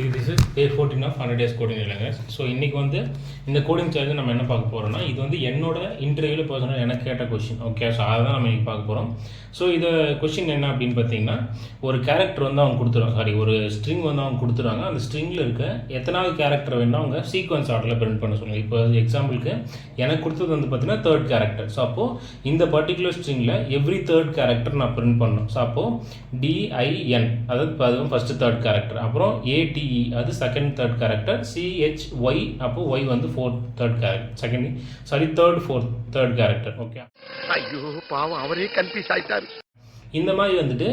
this is day 14 of 100 days coding இல்லைங்க. So இன்றைக்கி வந்து இந்த கோடிங் சேலஞ்சு நம்ம என்ன பார்க்க போகிறோம்னா, இது வந்து என்னோட இன்டர்வியூவில் பர்சனல் எனக்கு கேட்ட கொஷின். ஓகே, ஸோ அதை தான் நம்ம இன்றைக்கி பார்க்க போகிறோம். ஸோ இது கொஷின் என்ன அப்படின்னு பார்த்தீங்கன்னா, ஒரு கேரக்டர் வந்து அவங்க கொடுத்துருவாங்க, ஒரு ஸ்ட்ரிங் வந்து அவங்க கொடுத்துருவாங்க. அந்த ஸ்ட்ரிங்கில் இருக்க எத்தனாவது கேரக்டர் வேணும் அவங்க சீக்வன்ஸ் ஆர்டரில் பிரிண்ட் பண்ண சொல்லுங்கள். இப்போ எக்ஸாம்பிளுக்கு எனக்கு கொடுத்தது வந்து பார்த்தீங்கன்னா தேர்ட் கேரக்டர். ஸோ அப்போது இந்த பர்டிகுலர் ஸ்ட்ரிங்கில் எவ்ரி தேர்ட் கேரக்டர் நான் பிரிண்ட் பண்ணணும். ஸோ அப்போது DIN அதாவது அதுவும் ஃபஸ்ட்டு தேர்ட் கேரக்டர், அப்புறம் ATE அது செகண்ட் தேர்ட் கேரக்டர், CHY அப்போ Y வந்து fourth third character, third character. Okay, ஐயோ பாவம் அவரே கன்ஃபியூஸ் ஆயிட்டாரு. இந்த மாதிரி வந்துட்டு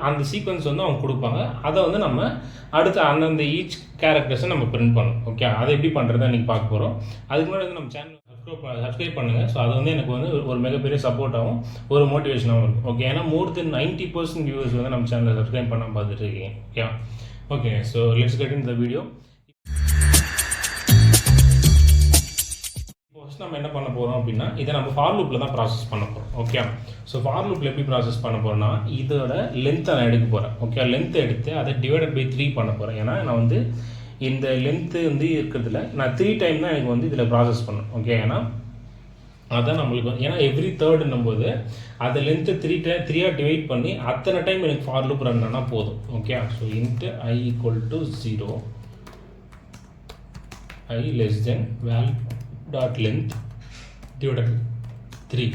அந்த சீக்வன்ஸ் வந்து அவங்க கொடுப்பாங்க. அதை வந்து நம்ம அடுத்து அந்தந்த ஈச் கேரக்டர்ஸை நம்ம பிரிண்ட் பண்ணணும். ஓகே, அதை எப்படி பண்ணுறதை இன்றைக்கி பார்க்க போகிறோம். அதுக்கு முன்னாடி வந்து நம்ம சேனல் சப்ஸ்கிரைப் பண்ணுங்கள். ஸோ அது வந்து எனக்கு வந்து ஒரு மிகப்பெரிய சப்போர்ட்டாகவும் ஒரு மோட்டிவேஷனாகவும் இருக்கும். ஓகே, ஏன்னா மோர் தென் 90% வியூவர்ஸ் வந்து நம்ம சேனலை சப்ஸ்கிரைப் பண்ண பார்த்துட்டு இருக்கீங்க. Okay okay, so let's get in the video. First நம்ம என்ன பண்ண போகிறோம் அப்படின்னா, இதை நம்ம ஃபார் லூப்பில் தான் ப்ராசஸ் பண்ண போகிறோம். ஓகே, ஸோ ஃபார் லூப்பில் எப்படி ப்ராசஸ் பண்ண போகிறோம்னா, இதோட லென்த்தை நான் எடுக்க போகிறேன். ஓகே, லென்த்தை எடுத்து அதை டிவைடட் பை 3 பண்ண போகிறேன். ஏன்னா நான் வந்து இந்த லென்த்து வந்து இருக்கிறதுல நான் 3 டைம் தான் எனக்கு வந்து இதில் ப்ராசஸ் பண்ணணும். ஓகே, ஏன்னா அதான் நம்மளுக்கு வந்து, ஏன்னா எவ்ரி தேர்டுன்னும் போது அதை லென்த்து 3 டிவைட் பண்ணி அத்தனை டைம் எனக்கு ஃபார் லூப் ரன் ஆனால் போதும். Okay, so into I = 0, I < val dot length divided 3.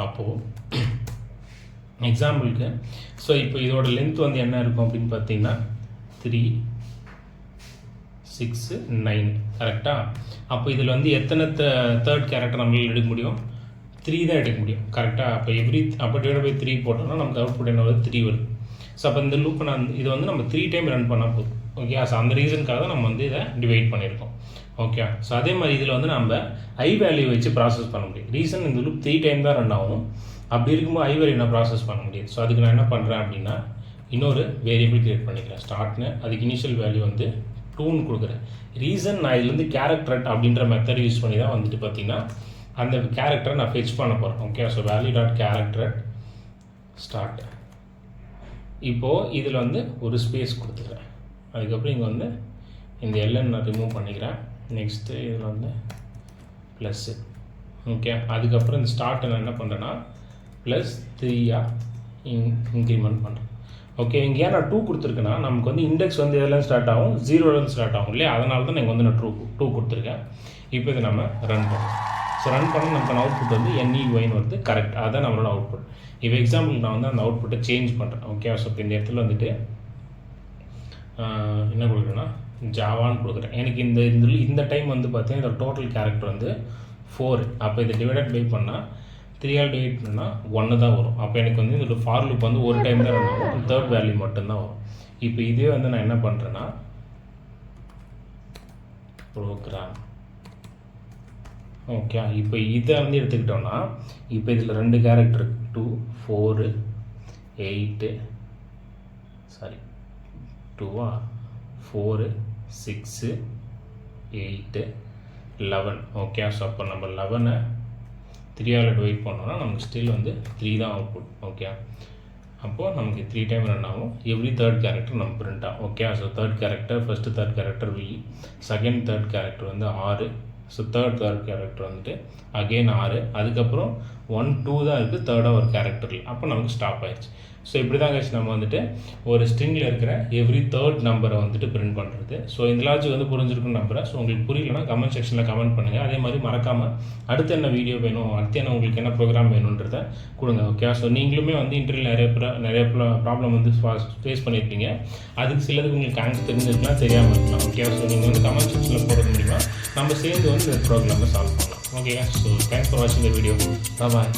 அப்போது எக்ஸாம்பிளுக்கு ஸோ இப்போ இதோட லென்த் வந்து என்ன இருக்கும் அப்படின்னு பார்த்தீங்கன்னா 3, 6, 9 கரெக்டாக. அப்போ இதில் வந்து எத்தனை தேர்ட் கேரக்டர் நம்மளால் எடுக்க முடியும்? 3 தான் எடுக்க முடியும் கரெக்டாக. அப்போ டிவைட் பை 3 போட்டோம்னா நமக்கு அவுட்புட் என்ன வருது? 3 வருது. ஸோ அப்போ இந்த லூப்பை இதை வந்து நம்ம 3 டைம் ரன் பண்ணால் போதும். ஓகே, ஸோ அந்த ரீசனுக்காக தான் நம்ம வந்து இதை டிவைட் பண்ணியிருக்கோம். ஓகே, ஸோ அதே மாதிரி இதில் வந்து நம்ம ஐ வேல்யூ வச்சு ப்ராசஸ் பண்ண முடியும். ரீசன் இந்த லூப் 3 டைம் தான் ரன் ஆகும். அப்படி இருக்கும்போது ஐ வேல்யூ நான் ப்ராசஸ் பண்ண முடியாது. ஸோ அதுக்கு நான் என்ன பண்ணுறேன் அப்படின்னா, இன்னொரு வேரியபிள் கிரியேட் பண்ணிக்கிறேன் ஸ்டார்ட்னு. அதுக்கு இனிஷியல் வேல்யூ வந்து 2ன்னு கொடுக்குறேன். ரீசன் நான் இதுலேருந்து கேரக்டர் அப்படின்ற மெத்தட் யூஸ் பண்ணி தான் வந்துட்டு பார்த்தீங்கன்னா அந்த கேரக்டரை நான் ஃபெச் பண்ண போகிறேன். Okay, so value dot character start. இப்போது இதில் வந்து ஒரு ஸ்பேஸ் கொடுத்துக்கிறேன். அதுக்கப்புறம் இங்கே வந்து இந்த எல்என் நான் ரிமூவ் பண்ணிக்கிறேன். நெக்ஸ்ட்டு இதில் வந்து ப்ளஸ்ஸு. ஓகே, அதுக்கப்புறம் இந்த ஸ்டார்ட்டை நான் என்ன பண்ணுறேன்னா +3 இன்க்ரிமெண்ட் பண்ணுறேன். ஓகே, இங்கே ஏன் நான் 2 கொடுத்துருக்கேன்னா, நமக்கு வந்து இண்டெக்ஸ் வந்து எதுலேருந்து ஸ்டார்ட் ஆகும்? 0லேருந்து ஸ்டார்ட் ஆகும் இல்லையா? அதனால தான் நீங்கள் வந்து நான் 2 கொடுத்துருக்கேன். இப்போ இதை நம்ம ரன் பண்ணுறோம். ஸோ ரன் பண்ண நமக்கான அவுட்புட் வந்து NEYன்னு வருது. கரெக்ட், அதுதான் நம்மளோட அவுட்புட். இப்போ எக்ஸாம்பிளுக்கு நான் வந்து அந்த அவுட்புட்டை சேஞ்ச் பண்ணுறேன். ஓகே, ஸோ இப்போ இந்த இடத்துல வந்துட்டு என்ன கொடுக்குறேன்னா ஜாவான்னு கொடுக்குறேன். எனக்கு இந்த டைம் வந்து பார்த்தீங்கன்னா இதோட டோட்டல் கேரக்டர் வந்து 4. அப்போ இதை டிவைடட் பை பண்ணால் 3 டிவைட் பண்ணால் 1 தான் வரும். அப்போ எனக்கு வந்து இதோட ஃபார் லூப் வந்து ஒரு டைம் தான் ரன் ஆகும். தேர்ட் வேல்யூ மட்டும்தான் வரும். இப்போ இதே வந்து நான் என்ன பண்ணுறேன்னா ப்ரோக்ராம். ஓகே, இப்போ இதை வந்து எடுத்துக்கிட்டோம்னா இப்போ இதில் 2 கேரக்டர் 2, 4, 8 2 4, 6, 8, 11. ஓகே, ஸோ அப்போ நம்ம 11 3ஆல் டிவைட் பண்ணோம்னா நமக்கு ஸ்டில் வந்து 3 தான் அவுட்புட். ஓகே, அப்போது நமக்கு 3 டைம் ரன் ஆகும். எவ்ரி தேர்ட் கேரக்டர் நம்ம பிரிண்ட் ஆகும். Okay, so third character first third character V, second third character வந்து 6. ஸோ தேர்ட் கேரக்டர் வந்துட்டு அகெயின் 6. அதுக்கப்புறம் 1, 2 தான் இருக்குது தேர்டாக ஒரு கேரக்டரில். அப்போ நமக்கு ஸ்டாப் ஆயிடுச்சு. ஸோ இப்படி தான் கழிச்சு நம்ம வந்துட்டு ஒரு ஸ்ட்ரிங்கில் இருக்கிற எவ்ரி தேர்ட் நம்பரை வந்துட்டு பிரிண்ட் பண்ணுறது. ஸோ இந்த லாஜிக் வந்து புரிஞ்சிருக்குன்னு நம்புறேன். ஸோ உங்களுக்கு புரியலன்னா கமெண்ட் செக்ஷனில் கமெண்ட் பண்ணுங்கள். அதே மாதிரி மறக்காமல் அடுத்து என்ன வீடியோ வேணும், அடுத்து என்ன உங்களுக்கு என்ன ப்ரோக்ராம் வேணுன்றதை கொடுங்க. ஓகே, ஸோ நீங்களுமே வந்து இன்டர்வியூவில் நிறைய ப்ராப்ளம் வந்து ஃபேஸ் பண்ணியிருப்பீங்க. அதுக்கு சிலதுக்கு உங்களுக்கு ஆன்சர் தெரிஞ்சிருக்கலாம், தெரியாமல் இருக்கலாம். ஓகே, ஸோ நீங்கள் வந்து கமெண்ட் செக்ஷனில் போகிறது மூலிமா நம்ம சேர்ந்து வந்து இந்த ப்ரோக்ராமை சால்வ் பண்ணலாம். ஓகே, ஸோ தேங்க்ஸ் ஃபார் வாட்சிங் த வீடியோ. பாய்.